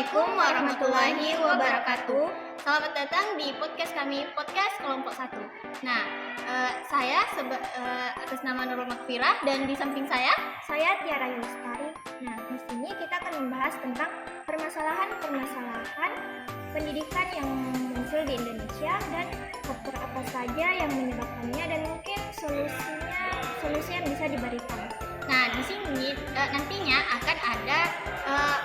Assalamualaikum warahmatullahi wabarakatuh. Selamat datang di podcast kami, podcast kelompok 1. Nah, saya atas nama Nurul Makfirah dan di samping saya Tiara Yustari. Nah, di sini kita akan membahas tentang permasalahan pendidikan yang muncul di Indonesia dan faktor apa saja yang menyebabkannya dan mungkin solusi yang bisa diberikan. Nah, di sini nantinya akan ada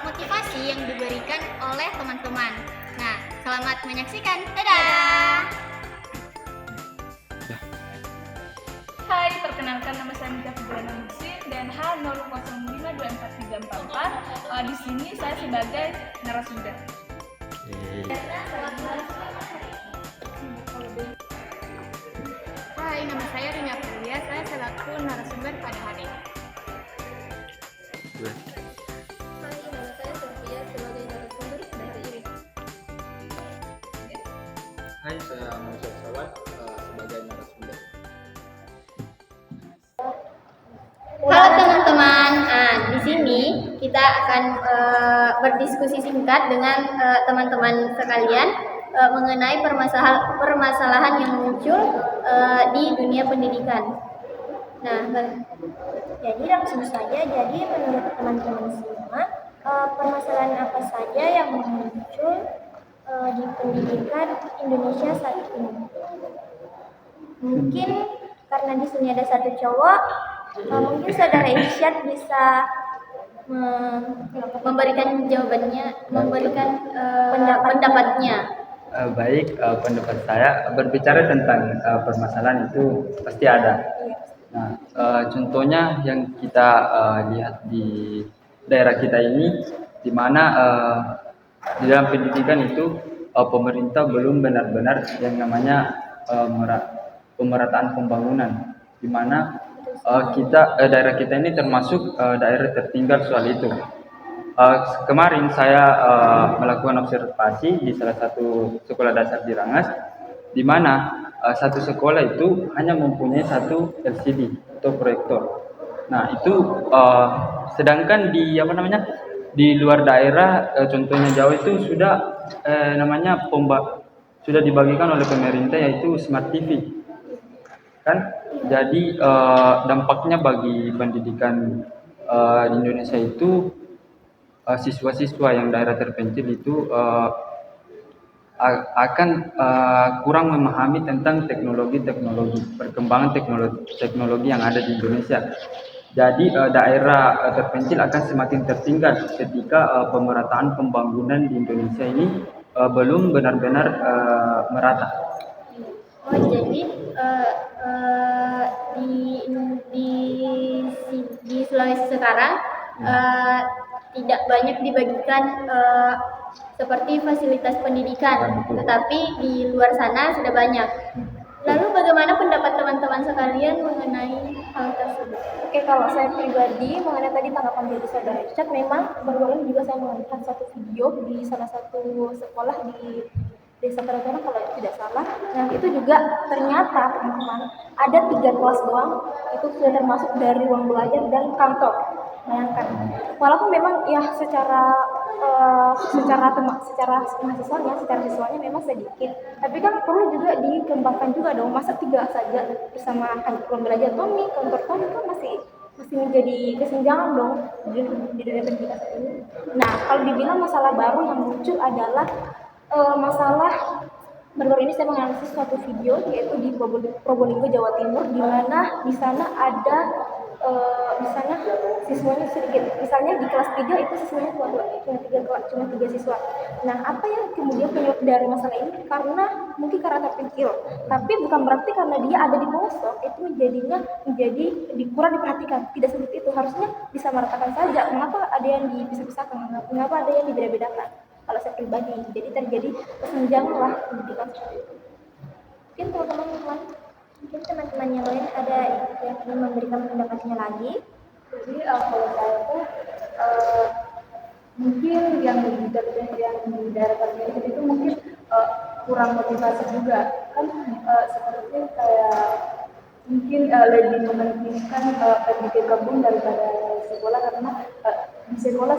motivasi yang diberikan oleh teman-teman. Nah, selamat menyaksikan. Dadah! Hai, perkenalkan nama saya Mika Fibrana Musin dan H0052434. Di sini saya sebagai narasumber. Hai, nama saya Rina Aprilia. Saya selaku narasumber pada hari ini. Hai, nama saya Sofia sebagai narasumber dari ini. Hai, saya Manusia Pesawat sebagai narasumber. Halo teman-teman, di sini kita akan berdiskusi singkat dengan teman-teman sekalian mengenai permasalahan yang muncul di dunia pendidikan. Nah, Jadi langsung saja, jadi menurut teman-teman semua, permasalahan apa saja yang muncul di pendidikan Indonesia saat ini? Mungkin karena di sini ada satu cowok, mungkin saudara Isyad bisa memberikan jawabannya, memberikan pendapatnya. Baik, pendapat saya berbicara tentang permasalahan itu pasti ada. Nah, contohnya yang kita lihat di daerah kita ini, di mana di dalam pendidikan itu pemerintah belum benar-benar yang namanya pemerataan pembangunan, di mana daerah kita ini termasuk daerah tertinggal soal itu. Kemarin saya melakukan observasi di salah satu sekolah dasar di Rangas, di mana satu sekolah itu hanya mempunyai satu LCD atau proyektor. Nah, itu sedangkan di di luar daerah, contohnya Jawa itu sudah sudah dibagikan oleh pemerintah, yaitu Smart TV. Kan? Jadi dampaknya bagi pendidikan di Indonesia itu siswa-siswa yang daerah terpencil itu akan kurang memahami tentang perkembangan teknologi yang ada di Indonesia. Jadi daerah terpencil akan semakin tertinggal ketika pemerataan pembangunan di Indonesia ini belum benar-benar merata. Oh, jadi di Sulawesi sekarang tidak banyak dibagikan seperti fasilitas pendidikan, tetapi di luar sana sudah banyak. Lalu bagaimana pendapat teman-teman sekalian mengenai hal tersebut? Oke, kalau saya pribadi mengenai tadi tanggapan dari saudara Isyad, memang baru ini juga saya melihat satu video di salah satu sekolah di Desa Karangtengah kalau tidak salah. Nah, itu juga ternyata teman-teman ada 3 kelas doang, itu sudah termasuk dari ruang belajar dan kantor. Bayangkan, walaupun memang ya secara mahasiswanya, secara siswanya memang sedikit, tapi kan perlu juga dikembangkan juga dong. Masa 3 saja bersama ruang belajar Tommy, kantor Tommy kan masih menjadi kesenjangan dong di dunia pendidikan saat ini. Nah, kalau dibilang masalah baru yang muncul adalah masalah baru-baru ini saya menganalisis suatu video yaitu di Probolinggo, Jawa Timur, di mana di sana ada siswanya sedikit. Misalnya di kelas 3 itu siswanya cuma 3 siswa. Nah, apa yang kemudian penyebab dari masalah ini? Karena terpencil. Tapi bukan berarti karena dia ada di pelosok itu kurang diperhatikan. Tidak seperti itu. Harusnya disamaratakan saja. Mengapa ada yang dipisah-pisahkan? Mengapa ada yang dibeda-bedakan? Kalau saya pribadi, jadi terjadi kesenjangan lah pendidikan seperti itu. Mungkin teman-teman yang lain ada yang ingin memberikan pendapatnya lagi. Jadi kalau saya tuh mungkin yang di daerah terpencil itu mungkin kurang motivasi juga kan, seperti kayak mungkin lebih mementingkan pergi ke kebun daripada sekolah, karena di sekolah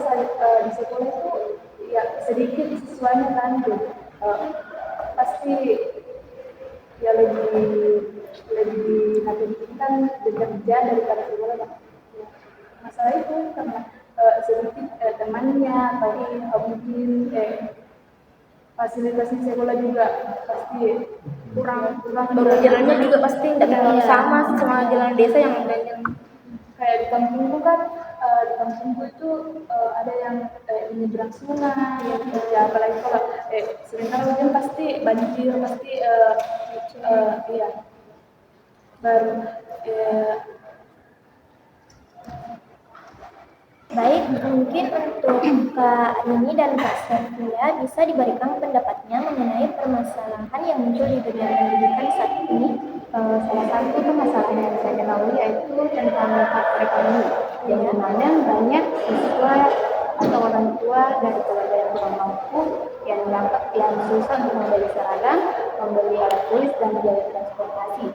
itu ya sedikit siswanya kan tuh pasti ya lebih kan bekerja daripada sekolah ya. Masalah itu karena sedikit temannya tadi mungkin fasilitasnya sekolah juga pasti kurang baru jalannya juga pasti tidak terlalu sama jalan desa yang kayak di kampungku kan di kampungku itu ada yang menyeberang sungai ya apalagi kalau sebentar hujan pasti banjir pasti iya baru Baik, mungkin untuk Kak Nini dan Kak Sofia bisa diberikan pendapatnya mengenai permasalahan yang muncul di dunia pendidikan saat ini. Salah satu permasalahan yang saya ketahui yaitu tentang faktor ekonomi yang dimana banyak siswa atau orang tua dari keluarga yang kurang mampu yang susah untuk membeli seragam, membeli alat tulis dan biaya transportasi.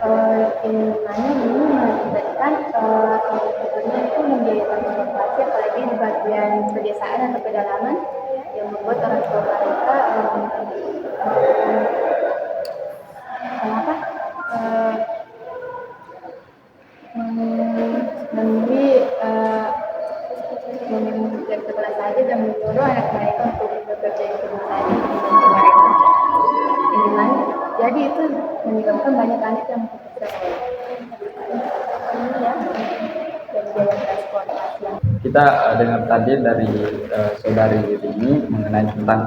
Ini mengakibatkan sebetulnya itu membiayakan transportasi apalagi di bagian pedesaan atau pedalaman yang membuat orang tua mereka memilih dari sekolah saja dan menyuruh anak mereka untuk bekerja di kebun tadi dengan mereka dengan jadi itu menyebabkan banyak anak yang putus sekolah dan biaya transportasi. Kita dengar tadi dari saudari ini mengenai tentang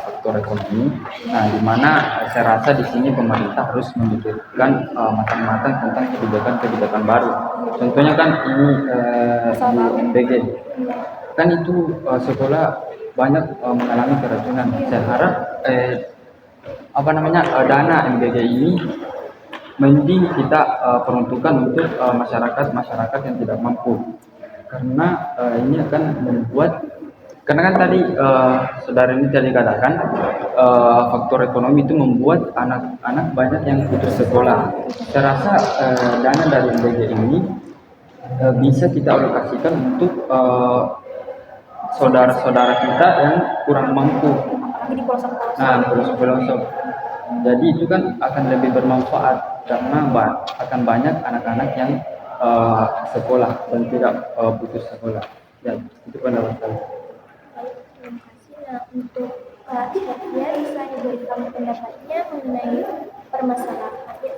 faktor ekonomi. Nah, di mana saya rasa di sini pemerintah harus memikirkan matang-matang tentang kebijakan-kebijakan baru. Contohnya kan ini di MBG, kan itu sekolah banyak mengalami keracunan. Saya harap dana MBG ini mending kita peruntukkan untuk masyarakat yang tidak mampu. Karena ini akan membuat karena kan tadi saudara ini tadi katakan faktor ekonomi itu membuat anak-anak banyak yang putus sekolah. Saya rasa dana dari MBG ini bisa kita alokasikan untuk saudara-saudara kita yang kurang mampu. Di pelosok-pelosok. Nah, pelosok-pelosok. Jadi itu kan akan lebih bermanfaat karena akan banyak anak-anak yang sekolah dan tidak putus sekolah. Ya, itu pendapat saya. Terima kasih. Nah, untuk Kak Sofia bisa diberikan pendapatnya mengenai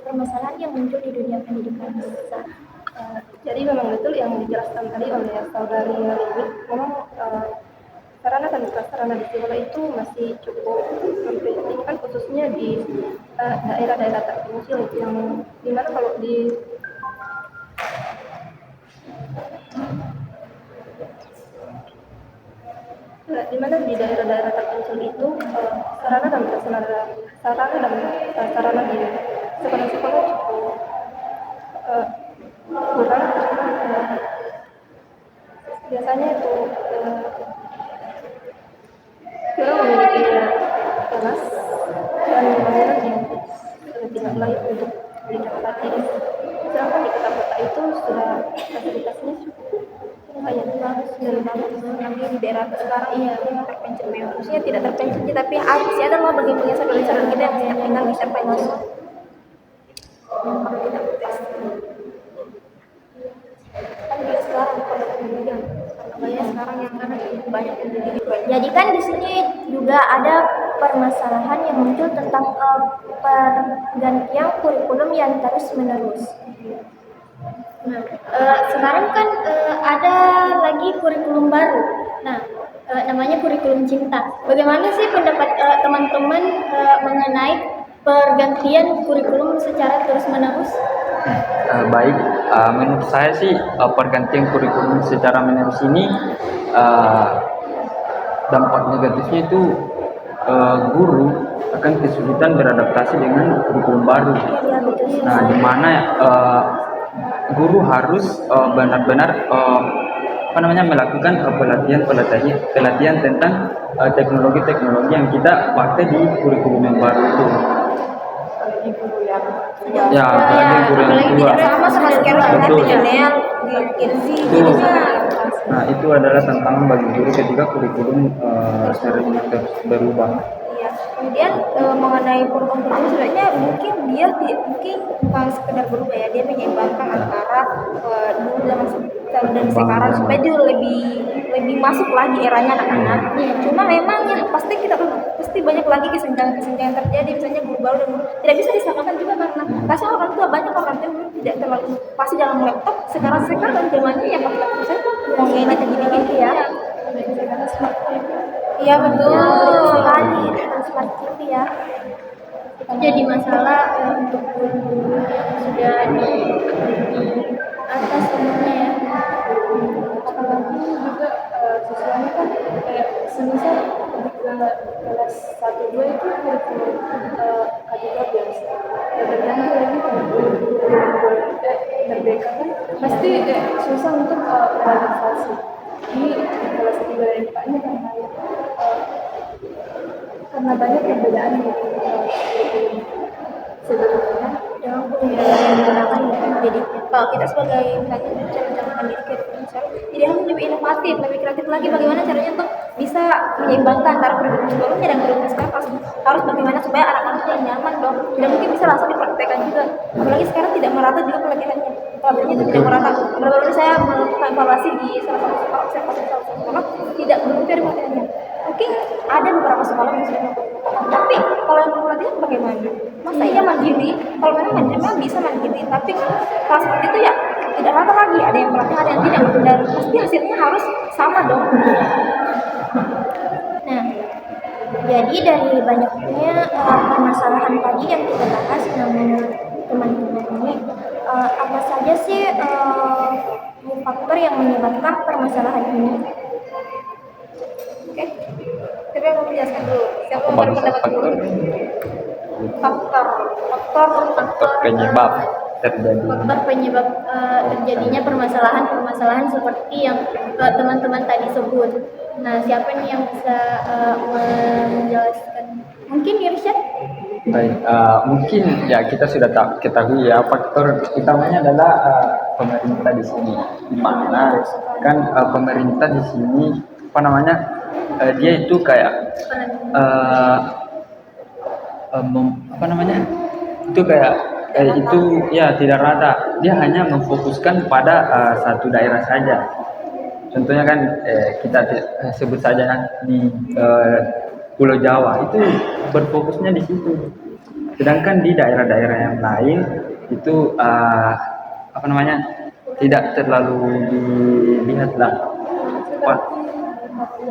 permasalahan yang muncul di dunia pendidikan saat Jadi memang betul yang dijelaskan tadi oleh saudari Liwi, memang sarana dan prasarana di sekolah itu masih cukup memprihatinkan khususnya di daerah-daerah terpencil yang dimana kalau di daerah-daerah terpencil itu sarana dan prasarana di sekolah-sekolah cukup kurang. Biasanya itu kurang memiliki kelas dan bangunan yang tidak layak untuk ditempati. Sedangkan di kota-kota itu sudah fasilitasnya cukup lumayan bagus dari bagus. Nanti di daerah sekarang yang terpencil memang khususnya tidak terpencil tapi masih ada loh bagi saudara kita yang tinggal di terpencil. Kalau kita sekarang kalau kemudian sekarang yang banyak pendidik. Jadi kan di sini juga ada permasalahan yang muncul tentang pergantian kurikulum yang terus menerus. Nah, sekarang kan ada lagi kurikulum baru. Nah, namanya kurikulum cinta. Bagaimana sih pendapat teman-teman mengenai pergantian kurikulum secara terus menerus? Baik, menurut saya sih pergantian kurikulum secara menerus ini dampak negatifnya itu guru akan kesulitan beradaptasi dengan kurikulum baru. Nah, di mana guru harus benar-benar melakukan pelatihan tentang teknologi-teknologi yang kita pakai di kurikulum yang baru itu. Ya, apalagi guru yang tua. Sama sekarang Betul. milenial Gen Z jadinya. Nah, itu adalah tantangan bagi guru ketika kurikulum sering berubah. Iya. Kemudian mengenai program kerja sebenarnya mungkin dia mungkin bukan sekedar berubah ya, dia menyeimbangkan antara dulu dan sekarang supaya dia lebih masuk lagi eranya anak-anak. Cuma memang ya pasti banyak lagi kesenjangan terjadi, misalnya guru baru dan guru tidak bisa disamakan juga karena kasih orang tua banyak orang tua mungkin tidak terlalu pasti dalam laptop. Sekarang zamannya ya pakai laptop saya tuh mau ngedit gini-gini ya. Iya betul sekali, smart TV ya. Itu jadi masalah untuk guru yang sudah di atas umurnya ya. Apalagi juga siswanya kan kayak semisal di kelas 1-2 itu kurikulum K3 biasa. Dan berganti lagi kalau merdeka kan pasti susah untuk beradaptasi. Di kelas 3 dan 4-nya karena banyak perbedaan di sebetulnya Dalam kurikulum yang digunakan ya. Jadi kalau kita sebagai misalnya cara pendidik jadi harus lebih inovatif, lebih kreatif lagi bagaimana caranya untuk bisa menyeimbangkan antara kurikulum sebelumnya dan kurikulum sekarang harus bagaimana supaya anak-anak yang nyaman dong, tidak mungkin bisa langsung dipraktekkan juga, apalagi sekarang tidak merata juga pelatihannya itu tidak merata. Baru-baru ini saya melakukan evaluasi di salah satu sekolah, observasi salah satu sekolah tidak belum ada pelatihannya. Mungkin ada beberapa sekolah yang sudah melakukan, tapi kalau yang pelatihan bagaimana? Masa iya mandiri? Kalau memang bisa mandiri, tapi kalau seperti itu ya tidak rata lagi, ada yang pelatihan ada yang tidak, dan pasti hasilnya harus sama dong. Nah, jadi dari banyaknya permasalahan tadi yang kita bahas, nah menurut teman-teman ini apa saja sih faktor yang menyebabkan permasalahan ini? Oke, tapi aku menjelaskan dulu. Siapa mau berpendapat dulu? Faktor penyebab terjadi. Faktor penyebab terjadinya permasalahan seperti yang teman-teman tadi sebut. Nah, siapa nih yang bisa menjelaskan? Mungkin Irsyad? Baik, mungkin ya kita sudah ketahui ya faktor utamanya adalah pemerintah di sini. Di mana kan pemerintah di sini apa namanya dia itu kayak apa namanya itu kayak itu ya tidak rata, dia hanya memfokuskan pada satu daerah saja. Contohnya kan kita sebut saja kan di Pulau Jawa itu berfokusnya di situ, sedangkan di daerah-daerah yang lain itu apa namanya tidak terlalu dilihat lah.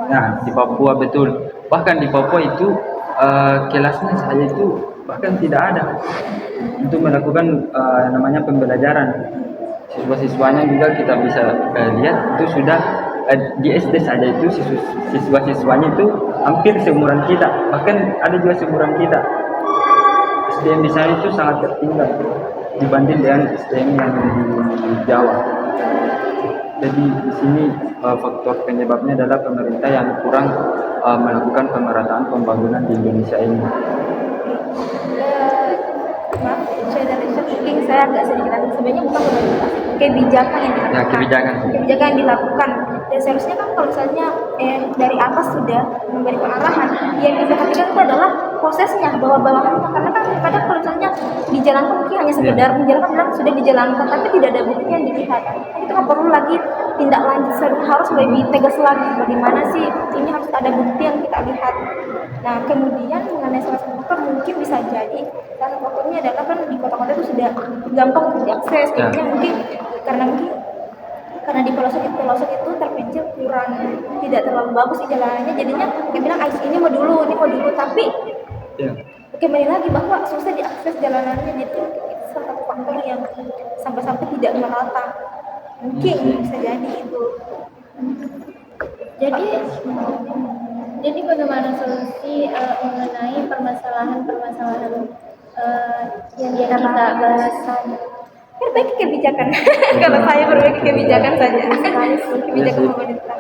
Nah, di Papua betul, bahkan di Papua itu kelasnya saya itu bahkan tidak ada untuk melakukan namanya pembelajaran. Siswa-siswanya juga kita bisa lihat itu sudah di SD saja itu siswa-siswanya itu hampir seumuran kita, bahkan ada juga seumuran kita. SDM di sana itu sangat tertinggal dibanding dengan SDM yang di Jawa. Jadi di sini faktor penyebabnya adalah pemerintah yang kurang melakukan pemerataan pembangunan di Indonesia ini. Maaf, saya agak sedikit sebenarnya bukan pemerintah, kebijakan yang dilakukan. Ya, kebijakan yang dilakukan, dan seharusnya kan kalau misalnya dari atas sudah memberikan arahan, yang diperhatikan itu adalah prosesnya, bawah-bawahnya, karena kan kadang kalau misalnya dijalankan mungkin hanya sekedar menjalankan bilang sudah dijalankan, tapi tidak ada bukti yang dilihat. Itu kan perlu lagi tindak lanjut, harus lebih tegas lagi bagaimana sih ini harus ada bukti yang kita lihat. Nah, kemudian mengenai salah satu faktor mungkin bisa jadi salah satu faktornya adalah kan di kota-kota itu sudah gampang untuk diakses, jadinya mungkin karena di pelosok itu terpencil kurang, tidak terlalu bagus jalanannya, jadinya kayak bilang ini mau dulu, tapi kembali lagi bahwa susah diakses jalanannya, jadi itu salah satu faktor yang sampai-sampai tidak merata, mungkin bisa jadi itu. Jadi bagaimana solusi mengenai permasalahan yang kita bahas? Perbaiki kebijakan. Kalau saya perbaiki kebijakan saja. Kebijakan pemerintah.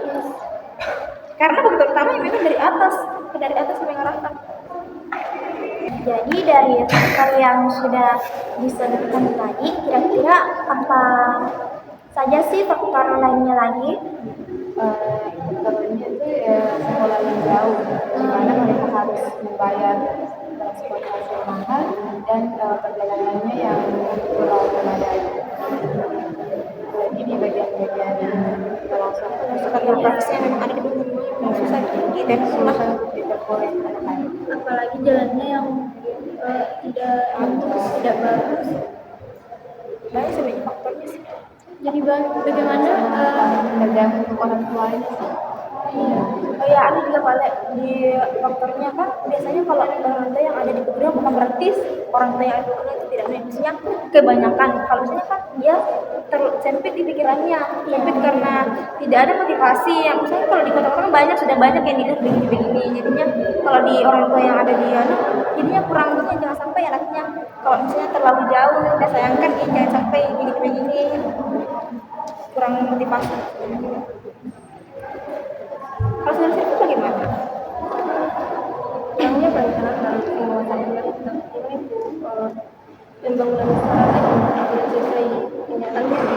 Karena faktor utama memang dari atas sampai ke rata. Jadi dari faktor yang sudah disebutkan tadi, kira-kira apa saja sih faktor lainnya lagi? Faktornya itu ya sekolah yang jauh, di mana mereka harus membayar transportasi yang mahal dan perjalanannya yang kurang memadai. Jadi di bagian-bagian pelosok Geografisnya memang ada di bumi yang susah ditempuh lah. oleh anak-anak. Apalagi jalannya yang tidak bagus. Banyak sebenarnya faktornya sih. Jadi bagaimana Tergantung orang tuanya sih. Oh ya, ada juga balik di faktornya kan biasanya kalau orang tua yang ada di pegunungan bukan berarti orang tua yang ada di pegunungan itu tidak baik. Maksudnya kebanyakan kalau misalnya kan dia sempit di pikirannya, sempit karena tidak ada motivasi. Yang misalnya kalau di kota-kota kan sudah banyak yang dilihat begini-begini. Jadinya kalau di orang tua yang ada di jadinya kurang jangan sampai anaknya kalau misalnya terlalu jauh kita sayangkan jangan sampai begini-begini, kurang motivasi. Kalau solusi itu bagaimana? Orangnya banyak harus menguasai pembangunan sekarang yang sesuai kenyataannya di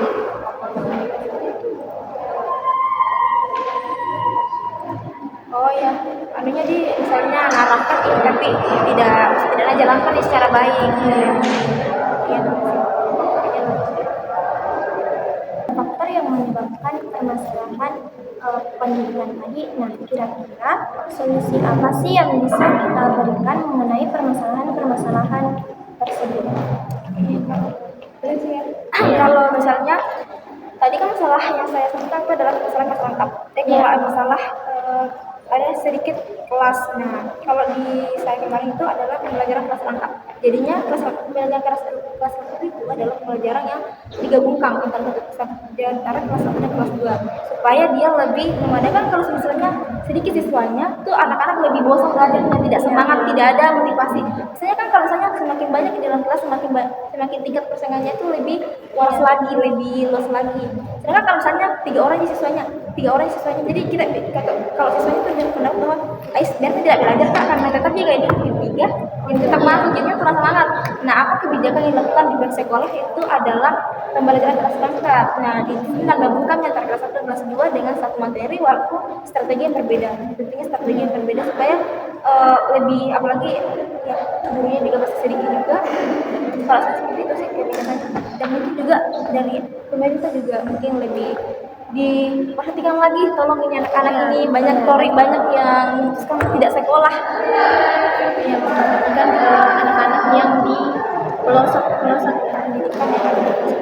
Oh ya, anunya di misalnya narahkan tapi tidak jalankan secara baik. Ya. Faktor yang menyebabkan permasalahan pendidikan tadi. Nah, kira-kira solusi apa sih yang bisa kita berikan mengenai permasalahan tersebut? Kalau misalnya tadi kan masalah yang saya sebutkan itu adalah masalah kelas lengkap. Kalau masalah ada sedikit kelas. Nah, kalau di saya kemarin itu adalah pembelajaran kelas lengkap. Jadinya pembelajaran kelas lengkap itu adalah pembelajaran yang digabungkan antara kelas 1 dan kelas 2 supaya dia lebih memadai. Kalau misalnya sedikit siswanya tuh anak-anak lebih bosan belajarnya, tidak semangat, tidak ada motivasi. Misalnya kan kalau misalnya semakin banyak di dalam kelas semakin tingkat persaingannya itu lebih luas lagi. Sedangkan kalau misalnya tiga orang siswanya, jadi kita kalau siswanya itu pendapat bahwa biar tidak belajar kak karena tetap juga ini tiga yang tetap masuk jadinya kurang semangat. Nah, apa kebijakan yang dilakukan di sekolah itu adalah pembelajaran kelas lengkap. Nah, di sini kita gabungkan antara kelas 1 dan kelas 2 dengan satu materi walaupun strategi yang berbeda. Tentunya strategi yang berbeda supaya lebih, apalagi ya gurunya juga masih sedikit juga. Kalau seperti itu sih kebijakan, dan mungkin juga dari pemerintah juga mungkin lebih diperhatikan lagi, tolong ini anak-anak ini banyak yang memutuskan tidak sekolah. yang memperhatikan anak-anak yang di pelosok Pendidikan yang ada di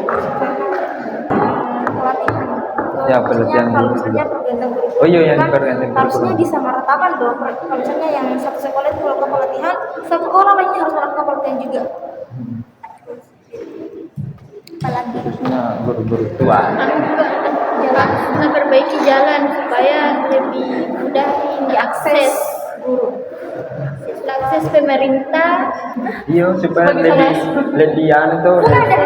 pelatihan. Ya, pelatihan Kalau dulu misalnya juga. pergantian kurikulum Oh iya, yang kan pergantian harusnya kurikulum. disamaratakan dong. Kalau misalnya yang satu sekolah itu melakukan pelatihan, satu sekolah lainnya harus melakukan pelatihan juga. Apalagi Khususnya guru-guru tua. jalan memperbaiki jalan supaya lebih mudah diakses guru, akses pemerintah. Iya, supaya lebih anu tuh. bukan ada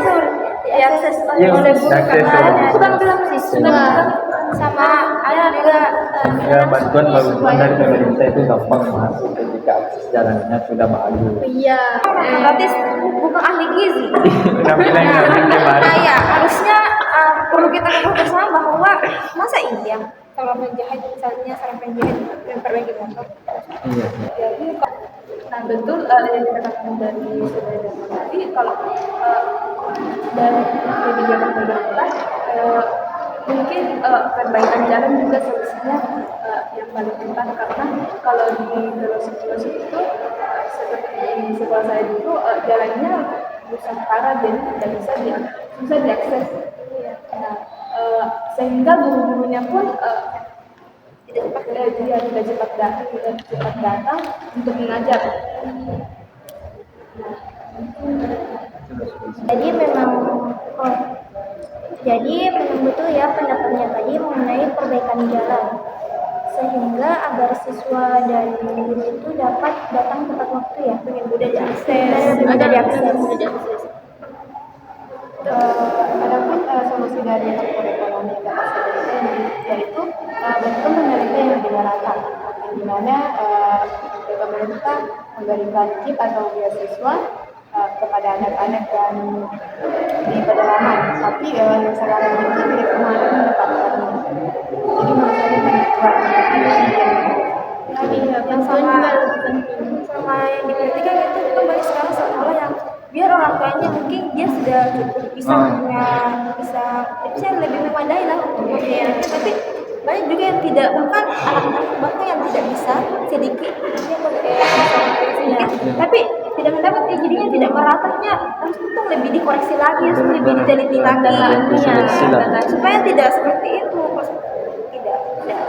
diakses Iya, oleh guru diakses karena oleh bukan guru. bilang siswa sama ada juga Ya, bantuan dari pemerintah itu gampang masuk ketika akses jalannya sudah bagus. Iya, gratis bukan ahli gizi. Namanya baru. Nah ya, harusnya perlu kita ketahui bersama bahwa masa iya kalau penjahit misalnya seorang penjahit memperbaiki motor. Iya. Jadi nah betul yang dikatakan dari saudara tadi kalau dari kebijakan pemerintah mungkin perbaikan jalan juga solusinya yang paling tepat, karena kalau di pelosok-pelosok itu seperti di sekolah saya dulu jalannya rusak parah, jadi tidak bisa diakses. Nah, sehingga guru-gurunya pun tidak cepat datang untuk mengajar. Jadi memang betul ya pendapatnya tadi mengenai perbaikan jalan, sehingga agar siswa dan guru itu dapat datang tepat waktu ya, dengan mudah diakses. Adapun solusi dari ekonomi yang dapat saya berikan yaitu bentuk pemerintah yang lebih merata, di mana pemerintah memberikan KIP atau beasiswa kepada anak-anak dan di pedalaman, tapi yang sekarang itu tidak pernah mendapatkannya. Jadi menurut saya itu Iya, yang bantuan sama juga lebih penting. sama yang diperhatikan itu kan banyak sekarang sekolah yang biar orang tuanya mungkin dia sudah cukup bisa punya bisa lebih memadai lah untuk membiayainya, tapi banyak juga yang tidak, bahkan anak-anak bahkan yang tidak bisa sedikit dia sedikit tapi tidak mendapat, jadinya tidak meratanya, harus itu lebih dikoreksi lagi, harus lebih diteliti lagi Diseleksi lah. supaya tidak seperti itu, tidak tidak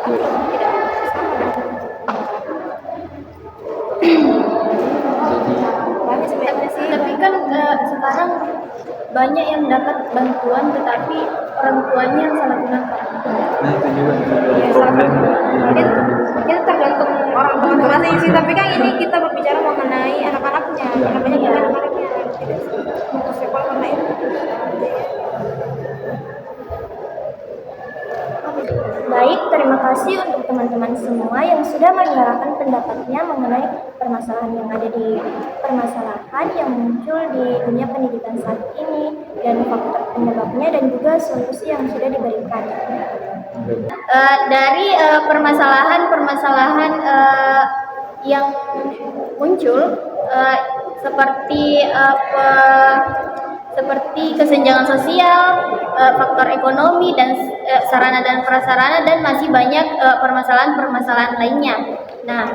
banyak sebenarnya sih. Tapi kan sekarang banyak yang dapat bantuan tetapi orang tuanya yang salah gunakan. Nah itu juga Iya, problem. mungkin kita tergantung orang tua masing-masing sih, tapi kan ini kita berbicara mengenai anak-anaknya, karena banyak juga anak-anaknya yang tidak untuk sekolah karena itu. Baik, terima kasih untuk teman-teman semua yang sudah menyuarakan pendapatnya mengenai permasalahan yang muncul di dunia pendidikan saat ini dan faktor penyebabnya dan juga solusi yang sudah diberikan. Dari permasalahan-permasalahan yang muncul seperti seperti kesenjangan sosial, faktor ekonomi dan sarana dan prasarana, dan masih banyak permasalahan-permasalahan lainnya. Nah,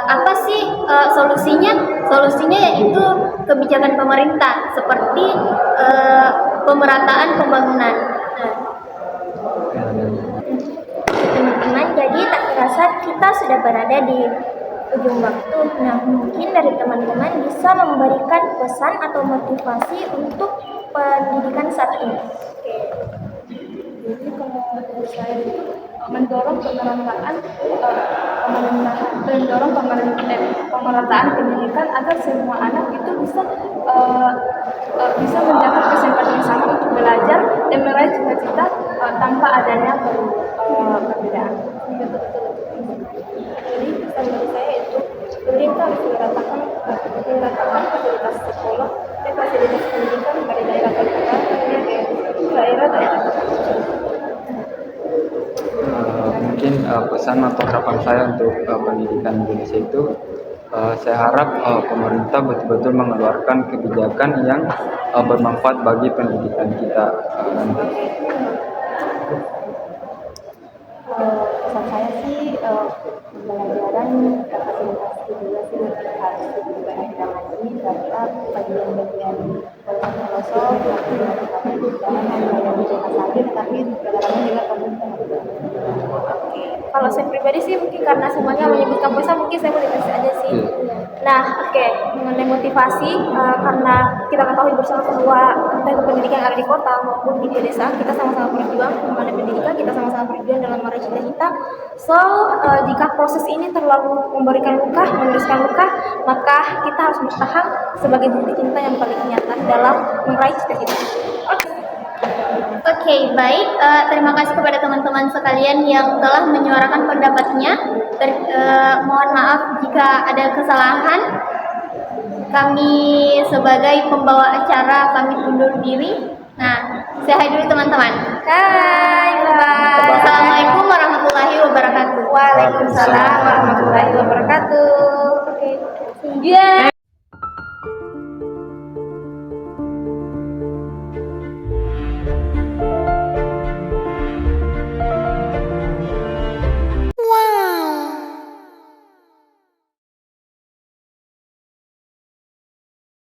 apa sih solusinya? Solusinya yaitu kebijakan pemerintah seperti pemerataan pembangunan. Nah, Teman-teman, jadi tak terasa kita sudah berada di ujung waktu. Nah, mungkin dari teman-teman bisa memberikan pesan atau motivasi untuk pendidikan saat ini. Jadi kalau menurut saya itu mendorong pemerataan pendidikan agar semua anak itu bisa mendapat kesempatan yang sama untuk belajar dan meraih cita-cita tanpa adanya perbedaan. Jadi pesan dari saya itu pemerintah harus meratakan fasilitas sekolah dan fasilitas pendidikan pada daerah terpencil ke daerah terpencil. Mungkin pesan atau harapan saya untuk pendidikan Indonesia itu saya harap pemerintah betul-betul mengeluarkan kebijakan yang bermanfaat bagi pendidikan kita nanti. Pesan saya sih pembelajaran fasilitas juga sih harus lebih banyak lagi, serta bagian-bagian pelosok jangan hanya yang dibahas saja, tapi pelajarannya juga pemerintah. Kalau saya pribadi sih mungkin karena semuanya menyebutkan pesan, mungkin saya motivasi aja sih. Nah, mengenai motivasi, karena kita ketahui bersama bahwa entah itu pendidikan yang ada di kota maupun di pedesaan, kita sama-sama berjuang mengenai pendidikan, kita sama-sama berjuang dalam meraih cita-cita. So, jika proses ini terlalu memberikan luka, menuliskan luka, maka kita harus bertahan sebagai bukti cinta yang paling nyata dalam meraih cita-cita. Oke, baik. Terima kasih kepada teman-teman sekalian yang telah menyuarakan pendapatnya. Mohon maaf jika ada kesalahan. Kami sebagai pembawa acara kami undur diri. Nah, say hi dulu teman-teman. Hai, bye. Assalamualaikum warahmatullahi wabarakatuh. Waalaikumsalam warahmatullahi wabarakatuh. Oke.